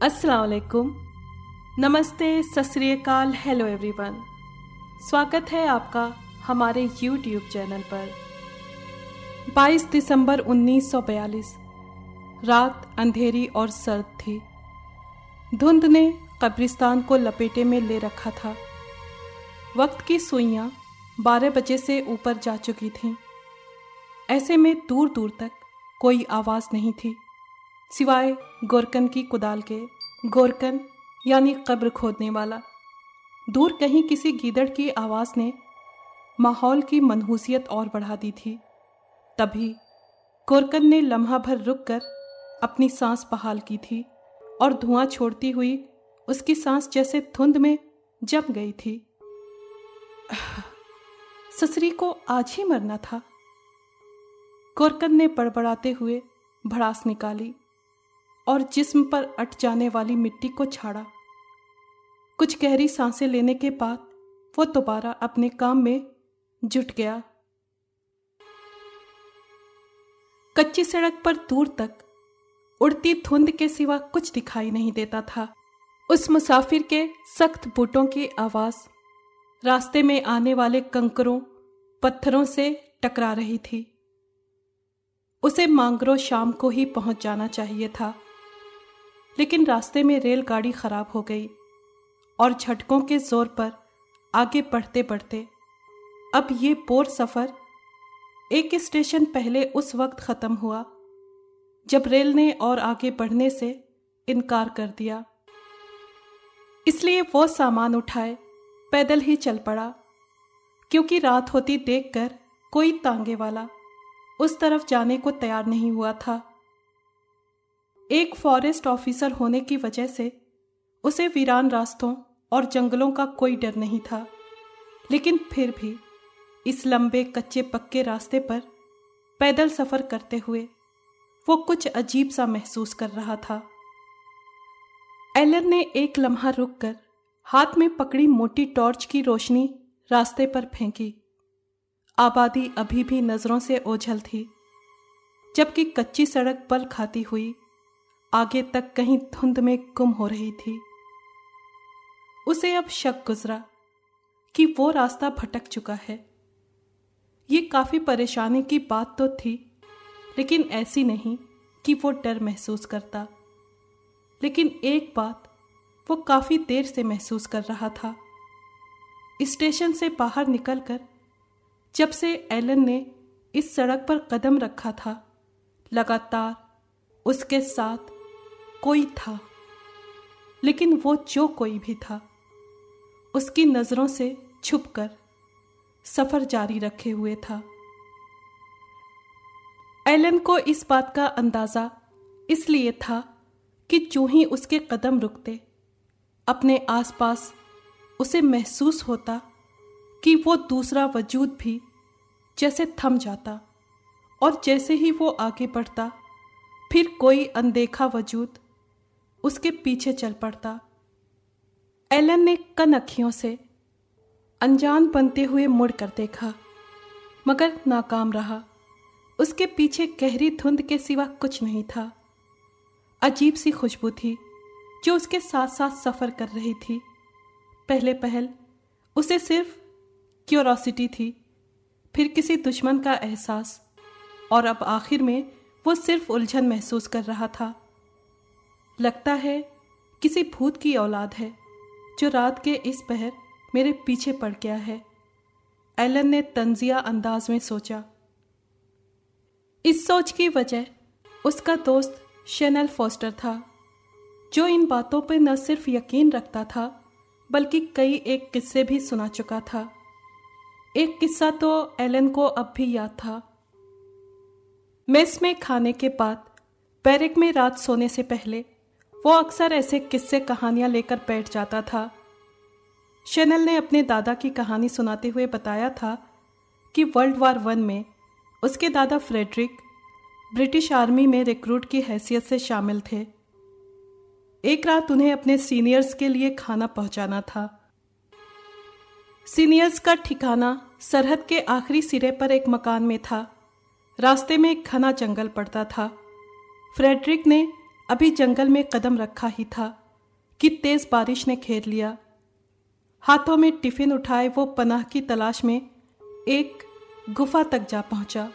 अस्सलाम वालेकुम, नमस्ते, सत श्री अकाल, हेलो एवरीवन। स्वागत है आपका हमारे यूट्यूब चैनल पर। 22 दिसंबर 1942 रात अंधेरी और सर्द थी। धुंध ने कब्रिस्तान को लपेटे में ले रखा था। वक्त की सुइयां 12 बजे से ऊपर जा चुकी थीं। ऐसे में दूर दूर तक कोई आवाज़ नहीं थी सिवाय गोरकन की कुदाल के। गोरकन यानी कब्र खोदने वाला। दूर कहीं किसी गीदड़ की आवाज़ ने माहौल की मनहूसियत और बढ़ा दी थी। तभी गोरकन ने लम्हा भर रुककर अपनी सांस बहाल की थी और धुआं छोड़ती हुई उसकी सांस जैसे धुंध में जम गई थी। ससुरी को आज ही मरना था। गोरकन ने बड़बड़ाते हुए भड़ास निकाली और जिस्म पर अट जाने वाली मिट्टी को छाड़ा। कुछ गहरी सांसें लेने के बाद वो दोबारा अपने काम में जुट गया। कच्ची सड़क पर दूर तक उड़ती धुंध के सिवा कुछ दिखाई नहीं देता था। उस मुसाफिर के सख्त बूटों की आवाज़ रास्ते में आने वाले कंकरों पत्थरों से टकरा रही थी। उसे मांगरो शाम को ही पहुंच जाना चाहिए था, लेकिन रास्ते में रेलगाड़ी खराब हो गई और झटकों के जोर पर आगे बढ़ते बढ़ते अब ये बोर सफ़र एक स्टेशन पहले उस वक्त ख़त्म हुआ जब रेल ने और आगे बढ़ने से इनकार कर दिया। इसलिए वो सामान उठाए पैदल ही चल पड़ा, क्योंकि रात होती देखकर कोई तांगे वाला उस तरफ जाने को तैयार नहीं हुआ था। एक फॉरेस्ट ऑफिसर होने की वजह से उसे वीरान रास्तों और जंगलों का कोई डर नहीं था, लेकिन फिर भी इस लंबे कच्चे पक्के रास्ते पर पैदल सफ़र करते हुए वो कुछ अजीब सा महसूस कर रहा था। एलन ने एक लम्हा रुककर हाथ में पकड़ी मोटी टॉर्च की रोशनी रास्ते पर फेंकी। आबादी अभी भी नज़रों से ओझल थी, जबकि कच्ची सड़क बल खाती हुई आगे तक कहीं धुंध में गुम हो रही थी। उसे अब शक गुजरा कि वो रास्ता भटक चुका है। ये काफ़ी परेशानी की बात तो थी, लेकिन ऐसी नहीं कि वो डर महसूस करता। लेकिन एक बात वो काफ़ी देर से महसूस कर रहा था। स्टेशन से बाहर निकलकर जब से एलन ने इस सड़क पर कदम रखा था, लगातार उसके साथ कोई था, लेकिन वो जो कोई भी था उसकी नज़रों से छुपकर सफ़र जारी रखे हुए था। एलन को इस बात का अंदाज़ा इसलिए था कि जो ही उसके कदम रुकते अपने आसपास उसे महसूस होता कि वो दूसरा वजूद भी जैसे थम जाता, और जैसे ही वो आगे बढ़ता फिर कोई अनदेखा वजूद उसके पीछे चल पड़ता। एलन ने कन अखियों से अनजान बनते हुए मुड़ कर देखा, मगर नाकाम रहा। उसके पीछे गहरी धुंध के सिवा कुछ नहीं था। अजीब सी खुशबू थी जो उसके साथ साथ सफ़र कर रही थी। पहले पहल उसे सिर्फ क्यूरोसिटी थी, फिर किसी दुश्मन का एहसास, और अब आखिर में वो सिर्फ उलझन महसूस कर रहा था। लगता है किसी भूत की औलाद है जो रात के इस पहर मेरे पीछे पड़ गया है, एलन ने तंजिया अंदाज में सोचा। इस सोच की वजह उसका दोस्त शैनल फॉस्टर था, जो इन बातों पर न सिर्फ यकीन रखता था बल्कि कई एक किस्से भी सुना चुका था। एक किस्सा तो एलन को अब भी याद था। मेस में खाने के बाद बैरक में रात सोने से पहले वो अक्सर ऐसे किस्से कहानियां लेकर बैठ जाता था। शैनल ने अपने दादा की कहानी सुनाते हुए बताया था कि वर्ल्ड वार 1 में उसके दादा फ्रेडरिक ब्रिटिश आर्मी में रिक्रूट की हैसियत से शामिल थे। एक रात उन्हें अपने सीनियर्स के लिए खाना पहुंचाना था। सीनियर्स का ठिकाना सरहद के आखिरी सिरे पर एक मकान में था। रास्ते में एक घना जंगल पड़ता था। फ्रेडरिक ने अभी जंगल में कदम रखा ही था कि तेज बारिश ने घेर लिया। हाथों में टिफिन उठाए वो पनाह की तलाश में एक गुफा तक जा पहुंचा।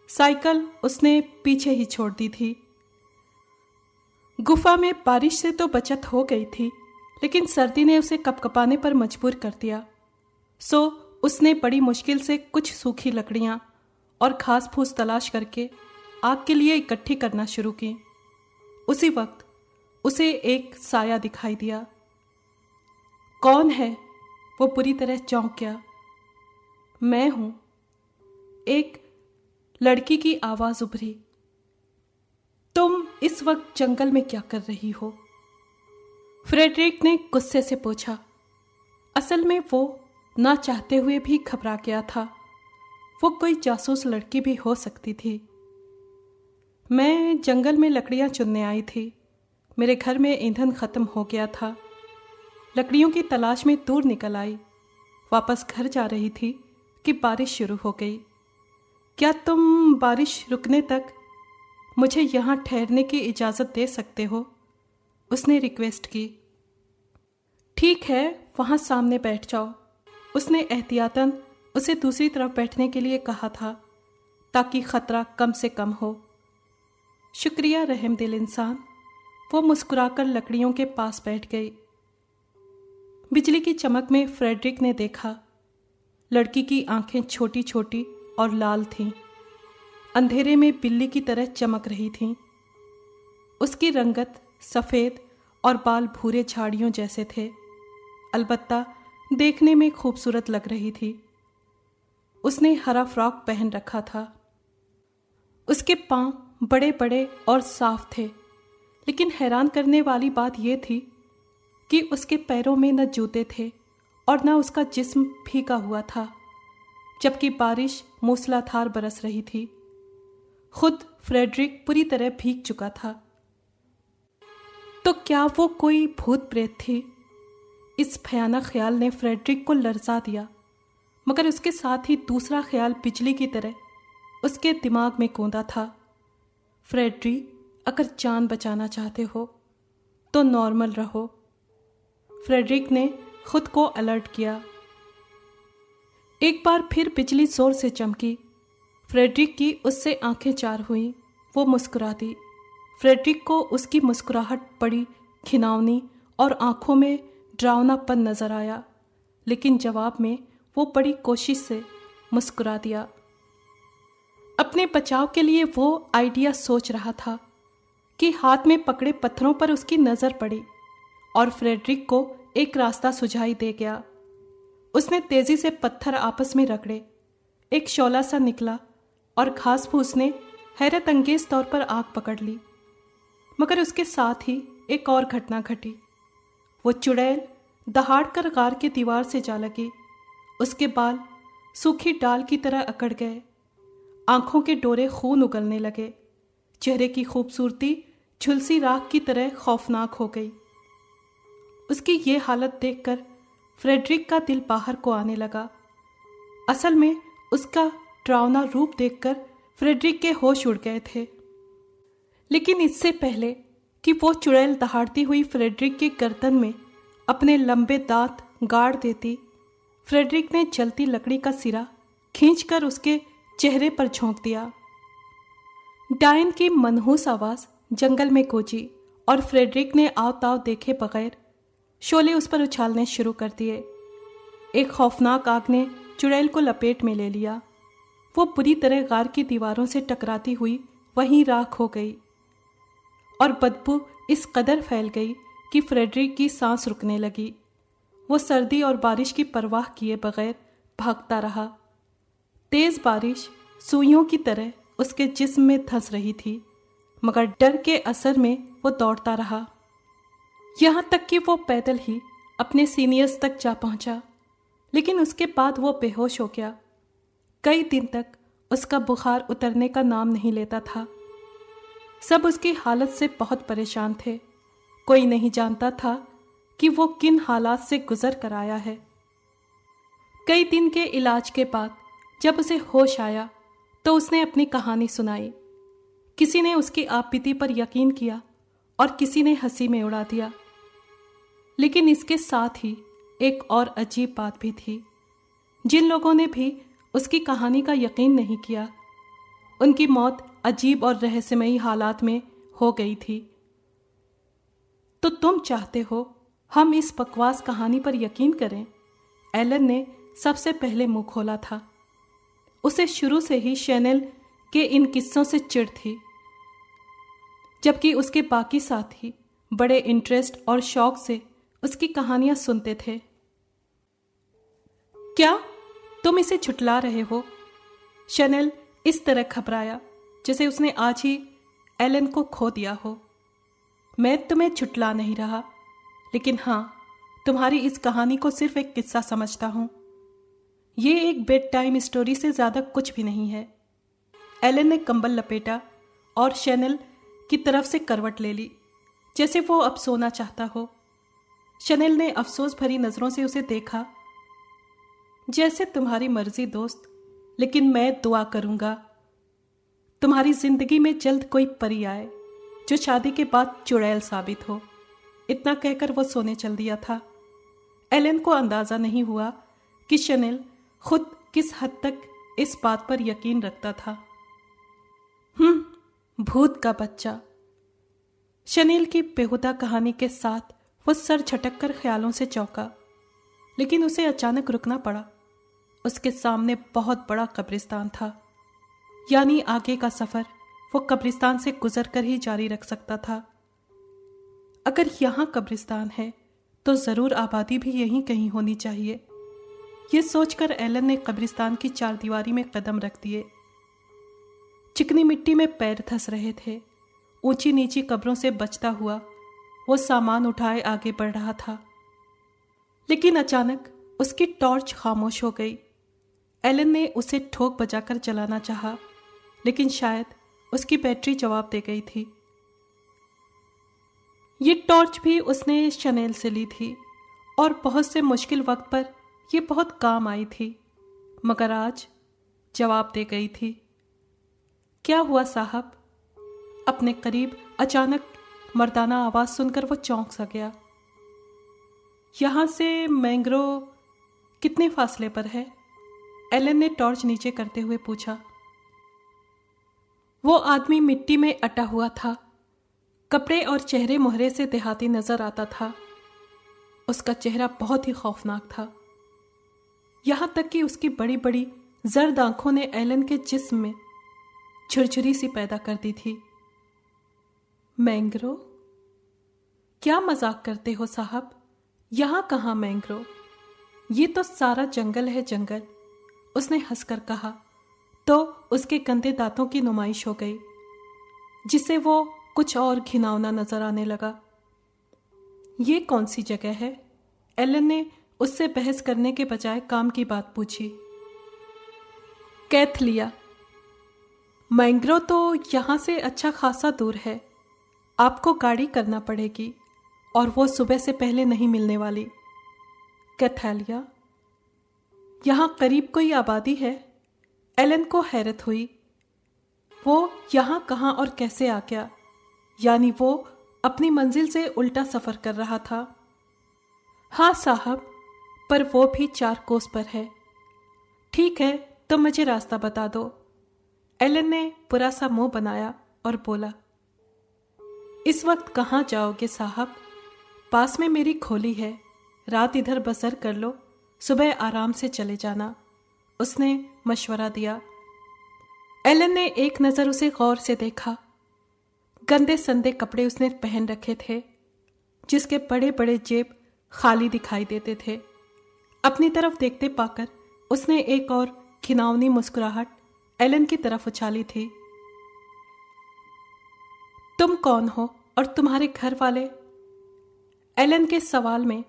साइकिल उसने पीछे ही छोड़ दी थी। गुफा में बारिश से तो बचत हो गई थी, लेकिन सर्दी ने उसे कपकपाने पर मजबूर कर दिया। सो उसने बड़ी मुश्किल से कुछ सूखी लकड़ियां और घास फूस तलाश करके आग के लिए इकट्ठी करना शुरू की। उसी वक्त उसे एक साया दिखाई दिया। कौन है? वो बुरी तरह चौंक गया। मैं हूं, एक लड़की की आवाज उभरी। तुम इस वक्त जंगल में क्या कर रही हो? फ्रेडरिक ने गुस्से से पूछा। असल में वो ना चाहते हुए भी घबरा गया था। वो कोई जासूस लड़की भी हो सकती थी। मैं जंगल में लकड़ियां चुनने आई थी। मेरे घर में ईंधन खत्म हो गया था। लकड़ियों की तलाश में दूर निकल आई। वापस घर जा रही थी कि बारिश शुरू हो गई। क्या तुम बारिश रुकने तक मुझे यहाँ ठहरने की इजाज़त दे सकते हो? उसने रिक्वेस्ट की। ठीक है, वहाँ सामने बैठ जाओ। उसने एहतियातन उसे दूसरी तरफ बैठने के लिए कहा था ताकि खतरा कम से कम हो। शुक्रिया रहमदिल इंसान। वो मुस्कुराकर लकड़ियों के पास बैठ गई। बिजली की चमक में फ्रेडरिक ने देखा लड़की की आंखें छोटी छोटी और लाल थीं। अंधेरे में बिल्ली की तरह चमक रही थीं। उसकी रंगत सफ़ेद और बाल भूरे झाड़ियों जैसे थे। अलबत्ता देखने में खूबसूरत लग रही थी। उसने हरा फ्रॉक पहन रखा था। उसके पांव बड़े बड़े और साफ थे, लेकिन हैरान करने वाली बात यह थी कि उसके पैरों में न जूते थे और न उसका जिस्म भीगा हुआ था, जबकि बारिश मूसलाधार बरस रही थी। खुद फ्रेडरिक पूरी तरह भीग चुका था। तो क्या वो कोई भूत प्रेत थी? इस भयानक ख्याल ने फ्रेडरिक को लरजा दिया, मगर उसके साथ ही दूसरा ख्याल बिजली की तरह उसके दिमाग में कूदा था। फ्रेडरिक, अगर जान बचाना चाहते हो तो नॉर्मल रहो। फ्रेडरिक ने खुद को अलर्ट किया। एक बार फिर बिजली जोर से चमकी। फ्रेडरिक की उससे आंखें चार हुईं। वो मुस्कुरा दी। फ्रेडरिक को उसकी मुस्कुराहट बड़ी घिनौनी और आंखों में डरावनापन नजर आया, लेकिन जवाब में वो बड़ी कोशिश से मुस्कुरा दिया। अपने बचाव के लिए वो आइडिया सोच रहा था कि हाथ में पकड़े पत्थरों पर उसकी नज़र पड़ी और फ्रेडरिक को एक रास्ता सुझाई दे गया। उसने तेजी से पत्थर आपस में रगड़े। एक शोला सा निकला और घास फूस ने हैरत अंगेज तौर पर आग पकड़ ली। मगर उसके साथ ही एक और घटना घटी। वो चुड़ैल दहाड़ कर गार की दीवार से जा लगी। उसके बाल सूखी डाल की तरह अकड़ गए। आंखों के डोरे खून उगलने लगे। चेहरे की खूबसूरती झुलसी राख की तरह खौफनाक हो गई। उसकी ये हालत देखकर फ्रेडरिक का दिल बाहर को आने लगा। असल में उसका डरावना रूप देखकर फ्रेडरिक के होश उड़ गए थे। लेकिन इससे पहले कि वो चुड़ैल दहाड़ती हुई फ्रेडरिक के गर्दन में अपने लंबे दांत गाड़ देती, फ्रेडरिक ने जलती लकड़ी का सिरा खींचकर उसके चेहरे पर झोंक दिया। डायन की मनहूस आवाज जंगल में गूंजी और फ्रेडरिक ने आव ताव देखे बगैर शोले उस पर उछालने शुरू कर दिए। एक खौफनाक आग ने चुड़ैल को लपेट में ले लिया। वो बुरी तरह गार की दीवारों से टकराती हुई वहीं राख हो गई और बदबू इस कदर फैल गई कि फ्रेडरिक की सांस रुकने लगी। वो सर्दी और बारिश की परवाह किए बगैर भागता रहा। तेज बारिश सुइयों की तरह उसके जिस्म में धंस रही थी, मगर डर के असर में वो दौड़ता रहा, यहाँ तक कि वो पैदल ही अपने सीनियर्स तक जा पहुंचा। लेकिन उसके बाद वो बेहोश हो गया। कई दिन तक उसका बुखार उतरने का नाम नहीं लेता था। सब उसकी हालत से बहुत परेशान थे। कोई नहीं जानता था कि वो किन हालात से गुजर कर आया है। कई दिन के इलाज के बाद जब उसे होश आया तो उसने अपनी कहानी सुनाई। किसी ने उसकी आपबीती पर यकीन किया और किसी ने हंसी में उड़ा दिया। लेकिन इसके साथ ही एक और अजीब बात भी थी। जिन लोगों ने भी उसकी कहानी का यकीन नहीं किया, उनकी मौत अजीब और रहस्यमयी हालात में हो गई थी। तो तुम चाहते हो हम इस बकवास कहानी पर यकीन करें? एलन ने सबसे पहले मुंह खोला था। उसे शुरू से ही शैनेल के इन किस्सों से चिढ़ थी, जबकि उसके बाकी साथी बड़े इंटरेस्ट और शौक से उसकी कहानियां सुनते थे। क्या तुम इसे झुठला रहे हो? शैनेल इस तरह घबराया जैसे उसने आज ही एलन को खो दिया हो। मैं तुम्हें झुठला नहीं रहा, लेकिन हाँ, तुम्हारी इस कहानी को सिर्फ एक किस्सा समझता हूं। ये एक बेड टाइम स्टोरी से ज्यादा कुछ भी नहीं है। एलन ने कंबल लपेटा और शैनेल की तरफ से करवट ले ली, जैसे वो अब सोना चाहता हो। शैनेल ने अफसोस भरी नजरों से उसे देखा। जैसे तुम्हारी मर्जी दोस्त, लेकिन मैं दुआ करूंगा तुम्हारी जिंदगी में जल्द कोई परी आए जो शादी के बाद चुड़ैल साबित हो। इतना कहकर वो सोने चल दिया था। एलन को अंदाजा नहीं हुआ कि शैनेल खुद किस हद तक इस बात पर यकीन रखता था। भूत का बच्चा। शैनेल की बेहुदा कहानी के साथ वो सर झटक कर ख्यालों से चौंका, लेकिन उसे अचानक रुकना पड़ा। उसके सामने बहुत बड़ा कब्रिस्तान था, यानी आगे का सफर वो कब्रिस्तान से गुजर कर ही जारी रख सकता था। अगर यहां कब्रिस्तान है तो जरूर आबादी भी यहीं कहीं होनी चाहिए। ये सोचकर एलन ने कब्रिस्तान की चारदीवारी में कदम रख दिए। चिकनी मिट्टी में पैर धंस रहे थे। ऊंची नीची कब्रों से बचता हुआ वो सामान उठाए आगे बढ़ रहा था, लेकिन अचानक उसकी टॉर्च खामोश हो गई। एलन ने उसे ठोक बजाकर जलाना चाहा, लेकिन शायद उसकी बैटरी जवाब दे गई थी। ये टॉर्च भी उसने शैनेल से ली थी और बहुत से मुश्किल वक्त पर यह बहुत काम आई थी, मगर आज जवाब दे गई थी। क्या हुआ साहब? अपने करीब अचानक मर्दाना आवाज सुनकर वो चौंक सा गया। यहां से मैंग्रोव कितने फासले पर है? एलन ने टॉर्च नीचे करते हुए पूछा। वो आदमी मिट्टी में अटा हुआ था। कपड़े और चेहरे मोहरे से देहाती नजर आता था। उसका चेहरा बहुत ही खौफनाक था, यहां तक कि उसकी बड़ी बड़ी जर्द आंखों ने एलन के जिस्म में झुरझुरी सी पैदा कर दी थी। मैंग्रोव? क्या मजाक करते हो साहब? यहां कहां मैंग्रोव? ये तो सारा जंगल है, जंगल। उसने हंसकर कहा तो उसके गंदे दांतों की नुमाइश हो गई, जिससे वो कुछ और घिनौना नजर आने लगा। ये कौन सी जगह है? एलन ने उससे बहस करने के बजाय काम की बात पूछी। कैथलिया। मैंग्रोव तो यहां से अच्छा खासा दूर है। आपको गाड़ी करना पड़ेगी और वो सुबह से पहले नहीं मिलने वाली। कैथलिया? यहां करीब कोई आबादी है? एलन को हैरत हुई। वो यहां कहां और कैसे आ गया? यानी वो अपनी मंजिल से उल्टा सफर कर रहा था। हाँ साहब, पर वो भी 4 कोस पर है। ठीक है, तो मुझे रास्ता बता दो। एलन ने बुरा सा मुंह बनाया और बोला, इस वक्त कहाँ जाओगे साहब? पास में मेरी खोली है, रात इधर बसर कर लो, सुबह आराम से चले जाना। उसने मशवरा दिया। एलन ने एक नजर उसे गौर से देखा। गंदे संदे कपड़े उसने पहन रखे थे, जिसके बड़े बड़े जेब खाली दिखाई देते थे। अपनी तरफ देखते पाकर उसने एक और घिनौनी मुस्कुराहट एलन की तरफ उछाली थी। तुम कौन हो और तुम्हारे घर वाले? एलन के सवाल में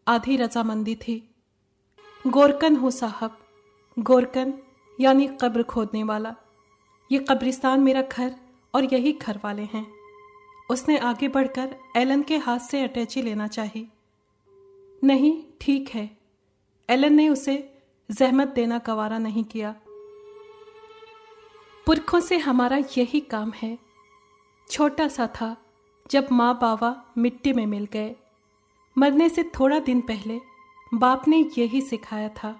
आधी रजामंदी थी। गोरकन हूं साहब। गोरकन यानी कब्र खोदने वाला। ये कब्रिस्तान मेरा घर और यही घर वाले हैं। उसने आगे बढ़कर एलन के हाथ से अटैची लेना चाही। नहीं, ठीक है। एलन ने उसे जहमत देना गवारा नहीं किया। पुरखों से हमारा यही काम है। छोटा सा था जब माँ बाबा मिट्टी में मिल गए। मरने से थोड़ा दिन पहले बाप ने यही सिखाया था।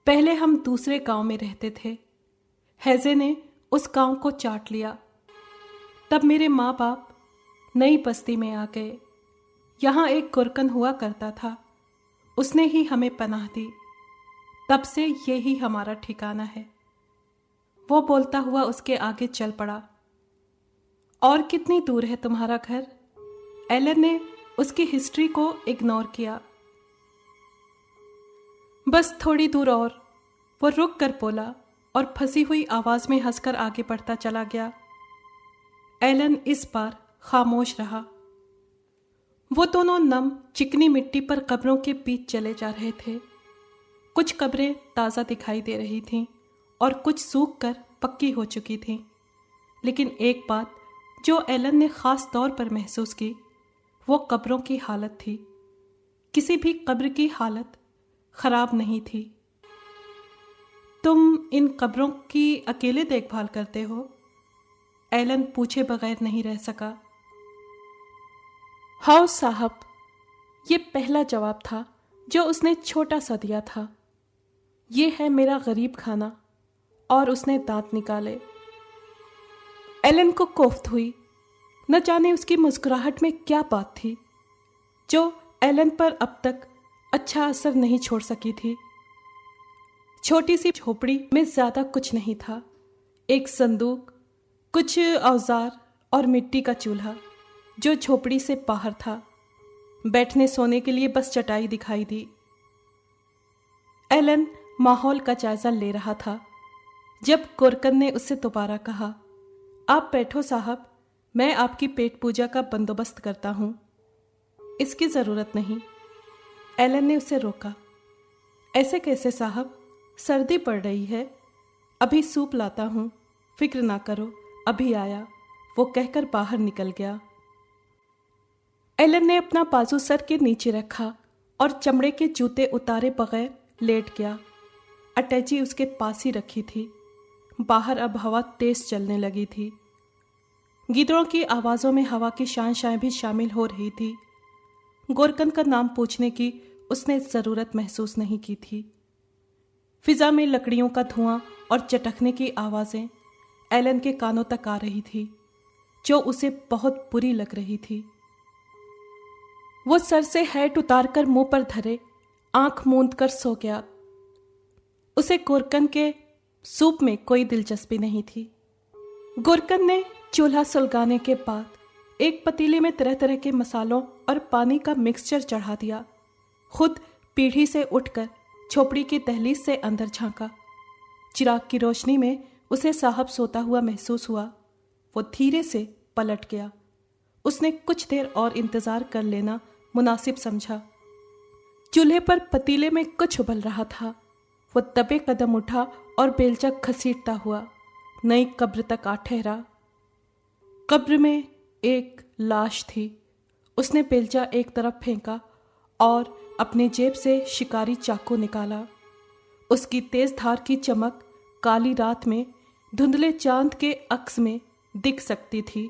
पहले हम दूसरे गांव में रहते थे। हैजे ने उस गांव को चाट लिया। तब मेरे माँ बाप नई बस्ती में आ गए। यहाँ एक गुरकन हुआ करता था, उसने ही हमें पनाह दी। तब से यही हमारा ठिकाना है। वो बोलता हुआ उसके आगे चल पड़ा। और कितनी दूर है तुम्हारा घर? एलन ने उसकी हिस्ट्री को इग्नोर किया। बस थोड़ी दूर और, वो रुक कर बोला और फंसी हुई आवाज में हंसकर आगे बढ़ता चला गया। एलन इस बार खामोश रहा। वो दोनों नम चिकनी मिट्टी पर कब्रों के बीच चले जा रहे थे। कुछ कब्रें ताज़ा दिखाई दे रही थीं और कुछ सूख कर पक्की हो चुकी थीं। लेकिन एक बात जो एलन ने ख़ास तौर पर महसूस की, वो कब्रों की हालत थी। किसी भी कब्र की हालत खराब नहीं थी। तुम इन कब्रों की अकेले देखभाल करते हो? एलन पूछे बगैर नहीं रह सका। हाँ साहब, ये पहला जवाब था जो उसने छोटा सा दिया था। ये है मेरा गरीब खाना। और उसने दांत निकाले। एलन को कोफ्त हुई। न जाने उसकी मुस्कुराहट में क्या बात थी जो एलन पर अब तक अच्छा असर नहीं छोड़ सकी थी। छोटी सी झोपड़ी में ज्यादा कुछ नहीं था। एक संदूक, कुछ औजार और मिट्टी का चूल्हा जो झोपड़ी से बाहर था। बैठने सोने के लिए बस चटाई दिखाई दी। एलन माहौल का जायजा ले रहा था जब गुरकन ने उससे दोबारा कहा, आप बैठो साहब, मैं आपकी पेट पूजा का बंदोबस्त करता हूं। इसकी जरूरत नहीं। एलन ने उसे रोका। ऐसे कैसे साहब, सर्दी पड़ रही है। अभी सूप लाता हूं, फिक्र ना करो, अभी आया, वो कहकर बाहर निकल गया। एलन ने अपना बाजू सर के नीचे रखा और चमड़े के जूते उतारे बगैर लेट गया। अटैची उसके पास ही रखी थी। बाहर अब हवा तेज चलने लगी थी। गिदड़ों की आवाज़ों में हवा की शान भी शामिल हो रही थी। गोरकन का नाम पूछने की उसने ज़रूरत महसूस नहीं की थी। फिजा में लकड़ियों का धुआं और चटकने की आवाज़ें एलन के कानों तक आ रही थी, जो उसे बहुत बुरी लग रही थी। वो सर से हैट उतारकर मुंह पर धरे आंख मूंद कर सो गया। उसे गोरकन के सूप में कोई दिलचस्पी नहीं थी। गोरकन ने चूल्हा सुलगाने के बाद एक पतीले में तरह तरह के मसालों और पानी का मिक्सचर चढ़ा दिया। खुद पीढ़ी से उठकर झोपड़ी की दहलीज से अंदर झांका। चिराग की रोशनी में उसे साहब सोता हुआ महसूस हुआ। वो धीरे से पलट गया। उसने कुछ देर और इंतजार कर लेना मुनासिब समझा। चूल्हे पर पतीले में कुछ उबल रहा था। वो दबे कदम उठा और बेलचा घसीटता हुआ नई कब्र तक आ ठहरा। कब्र में एक लाश थी। उसने बेलचा एक तरफ फेंका और अपने जेब से शिकारी चाकू निकाला। उसकी तेज धार की चमक काली रात में धुंधले चांद के अक्स में दिख सकती थी।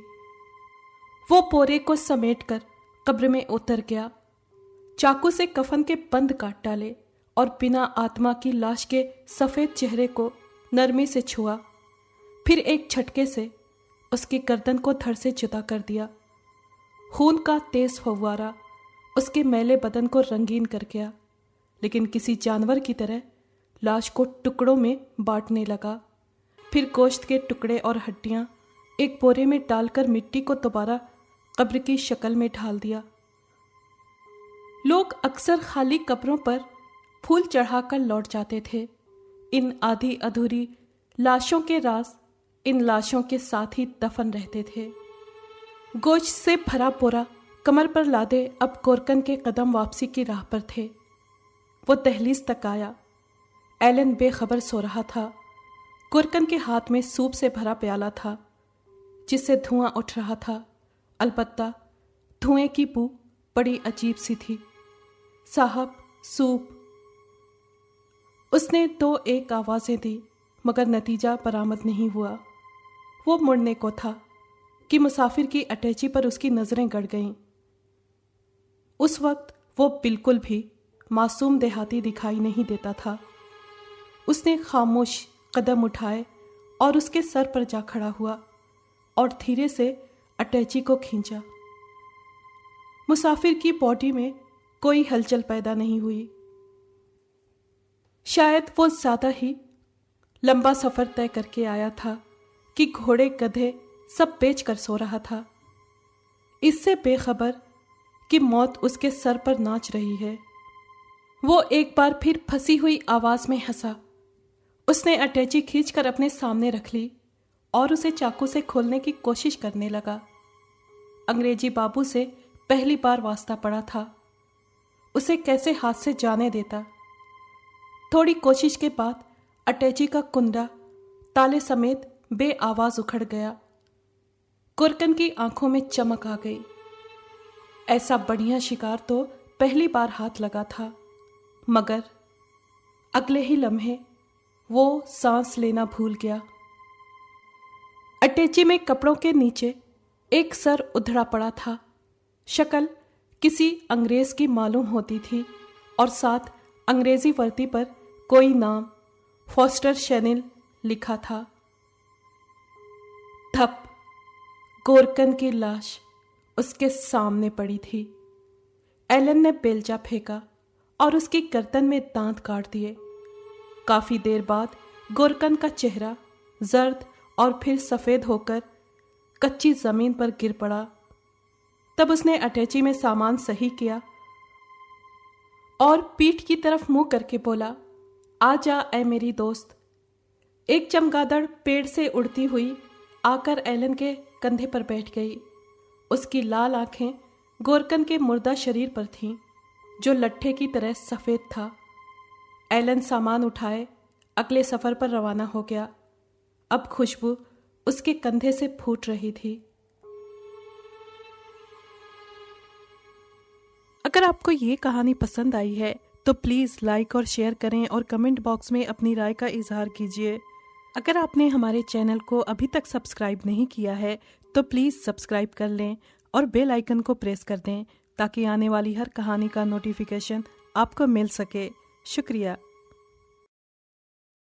वो पोरे को समेटकर कब्र में उतर गया। चाकू से कफन के बंद काट डाले और बिना आत्मा की लाश के सफेद चेहरे को नरमी से छुआ। फिर एक झटके से उसकी गर्दन को धड़ से जुदा कर दिया। खून का तेज फव्वारा उसके मैले बदन को रंगीन कर गया, लेकिन किसी जानवर की तरह लाश को टुकड़ों में बांटने लगा। फिर गोश्त के टुकड़े और हड्डियां एक बोरे में डालकर मिट्टी को दोबारा कब्र की शक्ल में ढाल दिया। लोग अक्सर खाली कब्रों पर फूल चढ़ाकर लौट जाते थे। इन आधी अधूरी लाशों के राज इन लाशों के साथ ही दफन रहते थे। गोश्त से भरा बोरा कमर पर लादे अब गोरकन के कदम वापसी की राह पर थे। वो दहलीज तक आया। एलन बेखबर सो रहा था। गोरकन के हाथ में सूप से भरा प्याला था जिससे धुआं उठ रहा था। अलबत्ता धुएं की बू बड़ी अजीब सी थी। साहब, सूप। उसने 2-1 आवाज़ें दी मगर नतीजा बरामद नहीं हुआ। वो मुड़ने को था कि मुसाफिर की अटैची पर उसकी नज़रें गड़ गईं। उस वक्त वो बिल्कुल भी मासूम देहाती दिखाई नहीं देता था। उसने खामोश कदम उठाए और उसके सर पर जा खड़ा हुआ और धीरे से अटैची को खींचा। मुसाफिर की बॉडी में कोई हलचल पैदा नहीं हुई। शायद वो ज़्यादा ही लंबा सफ़र तय करके आया था कि घोड़े गधे सब बेच कर सो रहा था, इससे बेखबर कि मौत उसके सर पर नाच रही है। वो एक बार फिर फंसी हुई आवाज़ में हंसा। उसने अटैची खींचकर अपने सामने रख ली और उसे चाकू से खोलने की कोशिश करने लगा। अंग्रेजी बाबू से पहली बार वास्ता पड़ा था, उसे कैसे हाथ से जाने देता। थोड़ी कोशिश के बाद अटैची का कुंडा ताले समेत बेआवाज उखड़ गया। कुरकन की आंखों में चमक आ गई। ऐसा बढ़िया शिकार तो पहली बार हाथ लगा था, मगर अगले ही लम्हे वो सांस लेना भूल गया। अटैची में कपड़ों के नीचे एक सर उधड़ा पड़ा था। शक्ल किसी अंग्रेज की मालूम होती थी और साथ अंग्रेजी वर्दी पर कोई नाम फॉस्टर शेनिल लिखा था। धप, गोरकन की लाश उसके सामने पड़ी थी। एलन ने बेलचा फेंका और उसकी गर्दन में दांत काट दिए। काफी देर बाद गोरकन का चेहरा जर्द और फिर सफेद होकर कच्ची जमीन पर गिर पड़ा। तब उसने अटैची में सामान सही किया और पीठ की तरफ मुंह करके बोला, आ जा ऐ मेरी दोस्त। एक चमगादड़ पेड़ से उड़ती हुई आकर एलन के कंधे पर बैठ गई। उसकी लाल आंखें गोरकन के मुर्दा शरीर पर थीं, जो लट्ठे की तरह सफ़ेद था। एलन सामान उठाए अगले सफ़र पर रवाना हो गया। अब खुशबू उसके कंधे से फूट रही थी। अगर आपको ये कहानी पसंद आई है तो प्लीज़ लाइक और शेयर करें और कमेंट बॉक्स में अपनी राय का इजहार कीजिए। अगर आपने हमारे चैनल को अभी तक सब्सक्राइब नहीं किया है तो प्लीज़ सब्सक्राइब कर लें और बेल आइकन को प्रेस कर दें ताकि आने वाली हर कहानी का नोटिफिकेशन आपको मिल सके। शुक्रिया।